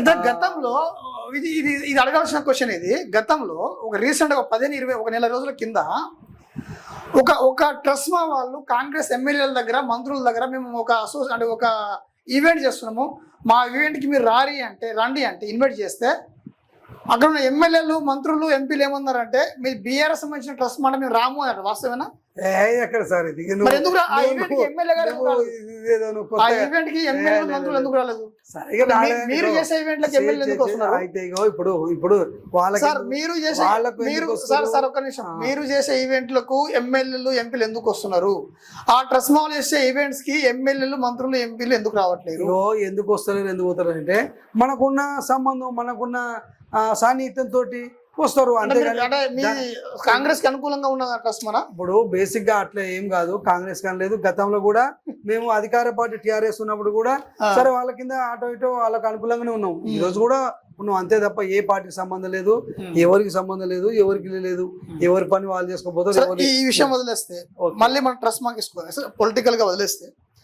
అయితే గతంలో ఇది ఇది ఇది అడగాల్సిన క్వశ్చన్. ఇది గతంలో ఒక రీసెంట్ గా 15-20 ఒక నెల రోజుల కింద ఒక ట్రస్మా వాళ్ళు కాంగ్రెస్ ఎమ్మెల్యేల దగ్గర మంత్రుల దగ్గర మేము ఒక ఈవెంట్ చేస్తున్నాము, మా ఈవెంట్కి మీరు రండి అంటే ఇన్వైట్ చేస్తే అక్కడ ఉన్న ఎమ్మెల్యేలు మంత్రులు ఎంపీలు ఏమన్నారంటే మీరు బీఆర్ఎస్ సంబంధించిన ట్రస్ట్ మాట మేము రాము అన్నారు. వాస్తవేనా? ఎక్కడ సార్ ఇది ఎమ్మెల్యే గారు మంత్రులు ఎందుకు రాలేదు? మీరు చేసే ఈవెంట్లకు ఎమ్మెల్యేలు ఎందుకు వస్తున్నారు? అయితే ఇప్పుడు సార్ మీరు ఒక్క నిమిషం, మీరు చేసే ఈవెంట్లకు ఎమ్మెల్యేలు ఎంపీలు ఎందుకు వస్తున్నారు? ఆ ట్రస్ట్ మాల్ చేసే ఈవెంట్స్ కి ఎమ్మెల్యేలు మంత్రులు ఎంపీలు ఎందుకు రావట్లేదు? ఎందుకు వస్తలేరు, ఎందుకు పోతారు అంటే మనకున్న సంబంధం, మనకున్న సాన్నిహిత్యంతో వస్తారు. అంతేగాని కాంగ్రెస్ కి అనుకూలంగా ఉన్న ట్రస్ట్ మన ఇప్పుడు బేసిక్ గా అట్లా ఏం కాదు. కాంగ్రెస్ కానీ లేదు, గతంలో కూడా మేము అధికార పార్టీ టీఆర్ఎస్ ఉన్నప్పుడు కూడా సరే వాళ్ళ కింద ఆటో ఇటో వాళ్ళకి అనుకూలంగానే ఉన్నాం. ఈ రోజు కూడా ఉన్నాం, అంతే తప్ప ఏ పార్టీకి సంబంధం లేదు, ఎవరికి సంబంధం లేదు, ఎవరికి లేదు, ఎవరి పని వాళ్ళు చేసుకోపోతారు. ఈ విషయం వదిలేస్తే మళ్ళీ మన ట్రస్ట్ మాకు పొలిటికల్ గా వదిలేస్తే